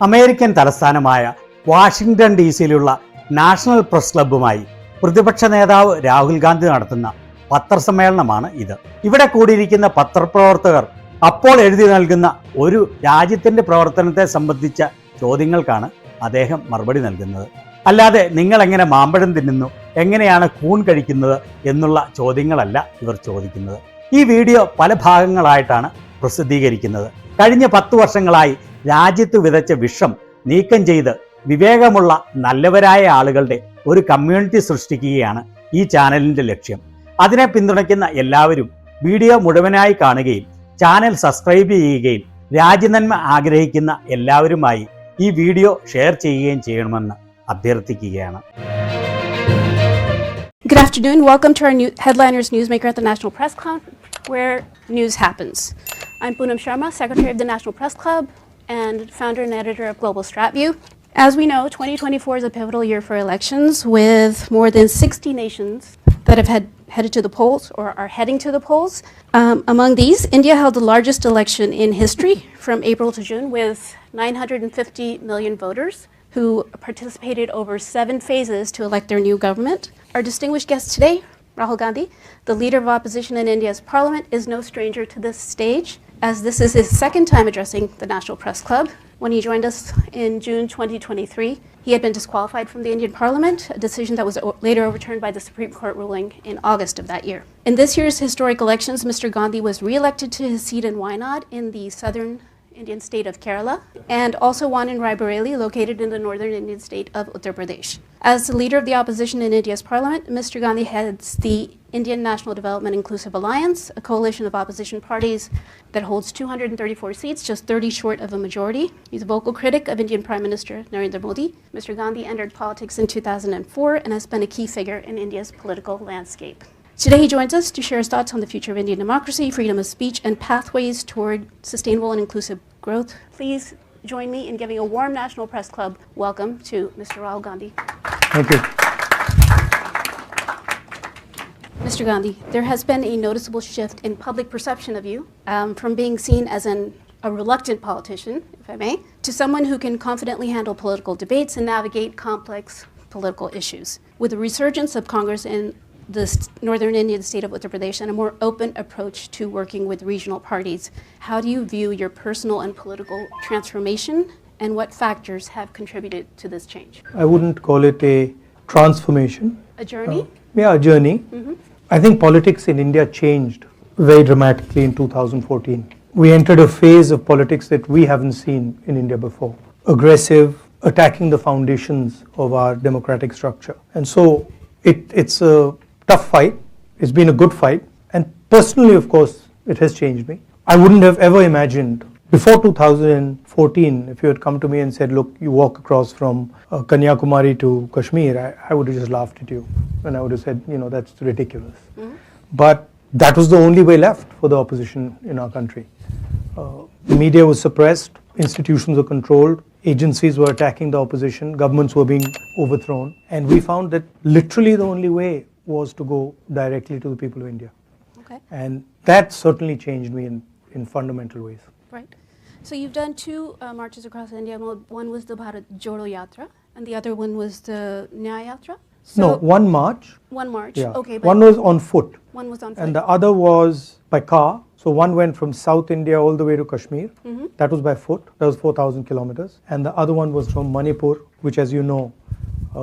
American തലസ്ഥാനമായ Washington DC-യിലുള്ള national press ക്ലബ്ബുമായി പ്രതിപക്ഷ നേതാവ് രാഹുൽ ഗാന്ധി നടത്തുന്ന പത്രസമ്മേളനമാണ് ഇത്. ഇവിടെ കൂടിയിരിക്കുന്ന പത്രപ്രവർത്തകർ അപ്പോൾ എഴുതി നൽകുന്ന ഒരു രാജ്യത്തിൻ്റെ പ്രവർത്തനത്തെ സംബന്ധിച്ച ചോദ്യങ്ങൾക്കാണ് അദ്ദേഹം മറുപടി നൽകുന്നത്. അല്ലാതെ നിങ്ങൾ എങ്ങനെ മാമ്പഴം തിന്നുന്നു, എങ്ങനെയാണ് കൂൺ കഴിക്കുന്നത് എന്നുള്ള ചോദ്യങ്ങളല്ല ഇവർ ചോദിക്കുന്നത്. ഈ വീഡിയോ പല ഭാഗങ്ങളായിട്ടാണ് പ്രസിദ്ധീകരിക്കുന്നത്. കഴിഞ്ഞ 10 വർഷങ്ങളായി രാജ്യത്ത് വിതച്ച വിഷം നീക്കം ചെയ്ത് വിവേകമുള്ള നല്ലവരായ ആളുകളുടെ ഒരു കമ്മ്യൂണിറ്റി സൃഷ്ടിക്കുകയാണ് ഈ ചാനലിൻ്റെ ലക്ഷ്യം. അതിനെ പിന്തുണയ്ക്കുന്ന എല്ലാവരും വീഡിയോ മുഴുവനായി കാണുകയും ചാനൽ സബ്സ്ക്രൈബ് ചെയ്യുകയും രാജ്യനന്മ ആഗ്രഹിക്കുന്ന എല്ലാവരുമായി ഈ വീഡിയോ ഷെയർ ചെയ്യുകയും ചെയ്യണമെന്ന് അഭ്യർത്ഥിക്കുകയാണ്. Good afternoon. Welcome to our Headliners Newsmaker at the National Press Club, where news happens. I'm Poonam Sharma, Secretary of the National Press Club and founder and editor of Global StratView. As we know, 2024 is a pivotal year for elections, with more than 60 nations that have headed to the polls or are heading to the polls. Among these, India held the largest election in history from April to June, with 950 million voters who participated over 7 phases to elect their new government. Our distinguished guest today, Rahul Gandhi, the leader of opposition in India's parliament, is no stranger to this stage, as this is his second time addressing the National Press Club. When he joined us in June 2023, he had been disqualified from the Indian Parliament, a decision that was later overturned by the Supreme Court ruling in August of that year. In this year's historic elections, Mr. Gandhi was re-elected to his seat in Wayanad in the southern Indian state of Kerala, and also won in Raebareli, located in the northern Indian state of Uttar Pradesh. As the leader of the opposition in India's parliament, Mr. Gandhi heads the Indian National Development Inclusive Alliance, a coalition of opposition parties that holds 234 seats, just 30 short of a majority. He's a vocal critic of Indian Prime Minister Narendra Modi. Mr. Gandhi entered politics in 2004 and has been a key figure in India's political landscape. Today he joins us to share his thoughts on the future of Indian democracy, freedom of speech, and pathways toward sustainable and inclusive growth. Please join me in giving a warm National Press Club welcome to Mr. Rahul Gandhi. Thank you. Mr. Gandhi, there has been a noticeable shift in public perception of you, from being seen as a reluctant politician, if I may, to someone who can confidently handle political debates and navigate complex political issues. With the resurgence of Congress in the northern Indian state of Uttar Pradesh and a more open approach to working with regional parties, how do you view your personal and political transformation, and what factors have contributed to this change? I wouldn't call it a transformation. A journey? A journey. Mm-hmm. I think politics in India changed very dramatically in 2014. We entered a phase of politics that we haven't seen in India before. Aggressive, attacking the foundations of our democratic structure. And so it's a tough fight. It's been a good fight. And personally, of course, it has changed me. I wouldn't have ever imagined before 2014, if you had come to me and said, look, you walk across from Kanyakumari to Kashmir, I would have just laughed at you. And I would have said, that's ridiculous. Mm-hmm. But that was the only way left for the opposition in our country. The media was suppressed, institutions were controlled, agencies were attacking the opposition, governments were being overthrown. And we found that literally the only way was to go directly to the people of India. Okay. And that certainly changed me in fundamental ways. Right. So you've done 2 marches across India. One was the Bharat Jodo Yatra, and the other one was the Nyaya Yatra? So No, one march. One march, Yeah. okay. But one was on foot. One was on foot. And the other was by car. So one went from South India all the way to Kashmir. Mm-hmm. That was by foot. That was 4,000 kilometers. And the other one was from Manipur, which, as you know,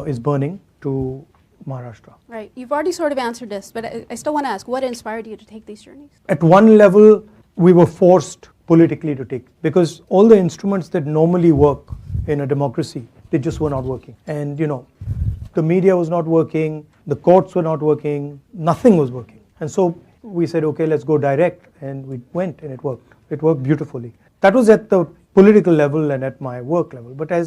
is burning, to Maharashtra. Right. You've already sort of answered this, but I still want to ask, what inspired you to take these journeys? At one level, we were forced politically to take, because all the instruments that normally work in a democracy, they just were not working. And, the media was not working, the courts were not working, nothing was working. And so we said, okay, let's go direct. And we went, and it worked. It worked beautifully. That was at the political level and at my work level. But at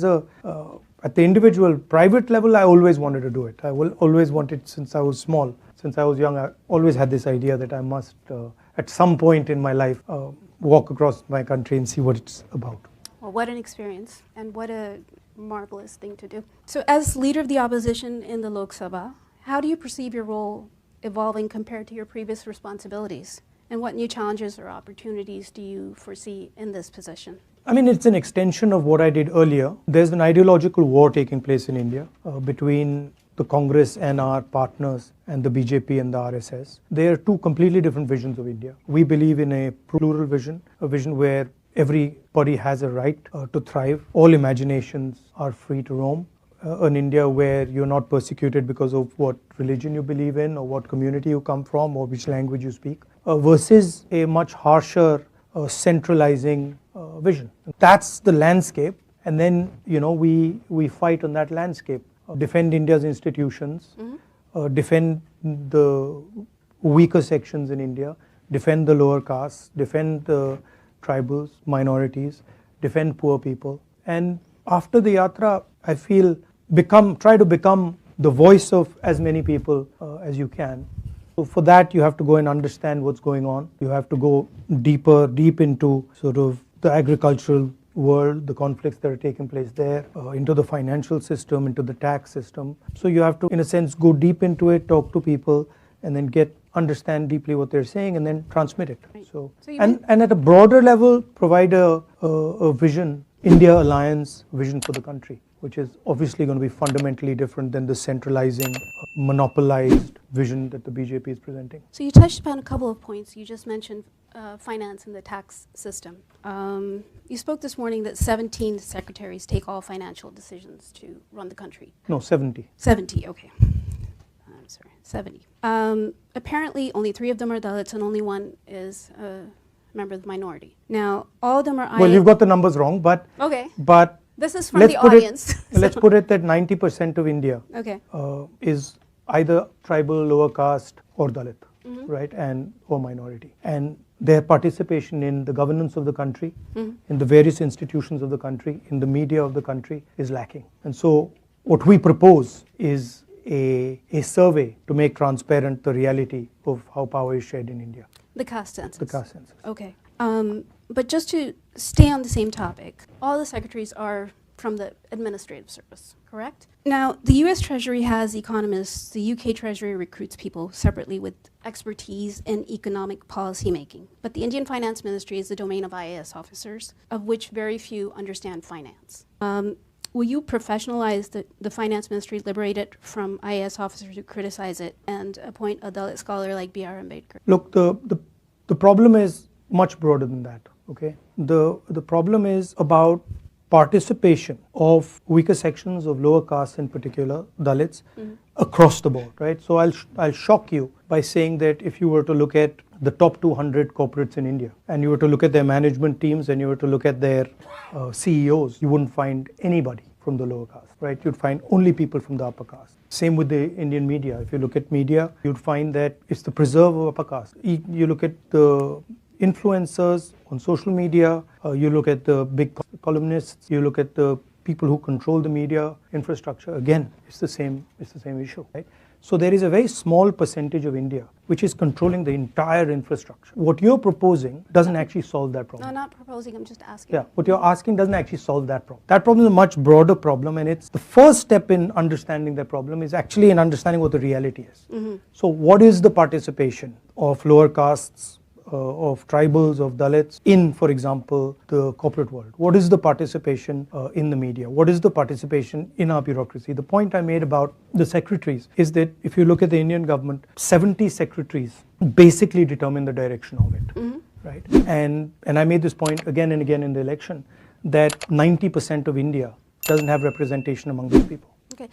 the individual, private level, I always wanted to do it. I always wanted, since I was small, since I was young, I always had this idea that I must, at some point in my life, walk across my country and see what it's about. Well, what an experience, and what a marvelous thing to do. So as leader of the opposition in the Lok Sabha, how do you perceive your role evolving compared to your previous responsibilities? And what new challenges or opportunities do you foresee in this position? I mean, it's an extension of what I did earlier. There's an ideological war taking place in India between the Congress and our partners and the BJP and the RSS. They are two completely different visions of India. We believe in a plural vision, a vision where everybody has a right to thrive. All imaginations are free to roam. An India where you're not persecuted because of what religion you believe in or what community you come from or which language you speak, versus a much harsher centralizing vision. That's the landscape, and then we fight on that landscape. Defend India's institutions, defend the weaker sections in India, defend the lower castes, defend the tribals, minorities, defend poor people. And after the yatra, I feel try to become the voice of as many people as you can. So for that, you have to go and understand what's going on. You have to go deep into sort of the agricultural world, the conflicts that are taking place there, into the financial system, into the tax system. So you have to, in a sense, go deep into it, talk to people, and then understand deeply what they're saying, and then transmit it. Right. So and at a broader level, provide a vision, India Alliance vision for the country, which is obviously going to be fundamentally different than the centralizing, monopolized vision that the BJP is presenting. So you touched upon a couple of points. You just mentioned finance and the tax system. You spoke this morning that 17 secretaries take all financial decisions to run the country. No, 70. 70, okay. I'm sorry, 70. Apparently, only 3 of them are Dalits and only 1 is a member of the minority. Now, all of them are... Well, you've got the numbers wrong, but... Okay. But this is from the audience. Let's put it that 90% of India okay. Is either tribal, lower caste or Dalit, right, or minority. And their participation in the governance of the country, in the various institutions of the country, in the media of the country is lacking. And so what we propose is a survey to make transparent the reality of how power is shared in India. The caste census. The caste census. Okay. But just to stay on the same topic, all the secretaries are from the administrative service, correct? Now, the US Treasury has economists, the UK Treasury recruits people separately with expertise in economic policy making. But the Indian Finance Ministry is the domain of IAS officers, of which very few understand finance. Will you professionalize the Finance Ministry, liberate it from IAS officers who criticize it, and appoint a Dalit scholar like B.R. Ambedkar? Look, the problem is much broader than that, okay? The problem is about participation of weaker sections of lower castes, in particular Dalits, across the board, right? So I'll shock you by saying that if you were to look at the top 200 corporates in India, and you were to look at their management teams, and you were to look at their CEOs, you wouldn't find anybody from the lower caste, right? You'd find only people from the upper caste. Same with the Indian media. If you look at media, you'd find that it's the preserve of upper caste. You look at the influencers on social media, you look at the big columnists, you look at the people who control the media infrastructure. Again, it's the same issue, right? So there is a very small percentage of India which is controlling the entire infrastructure. What you're proposing doesn't actually solve that problem. No, not proposing, I'm just asking. Yeah, what you're asking doesn't actually solve that problem. That problem is a much broader problem, and it's the first step in understanding that problem is actually in understanding what the reality is. So what is the participation of lower castes, of tribals, of Dalits in, for example, the corporate world? What is the participation in the media? What is the participation in our bureaucracy? The point I made about the secretaries is that if you look at the Indian government, 70 secretaries basically determine the direction of it, right? And I made this point again and again in the election that 90% of India doesn't have representation among these people. Okay,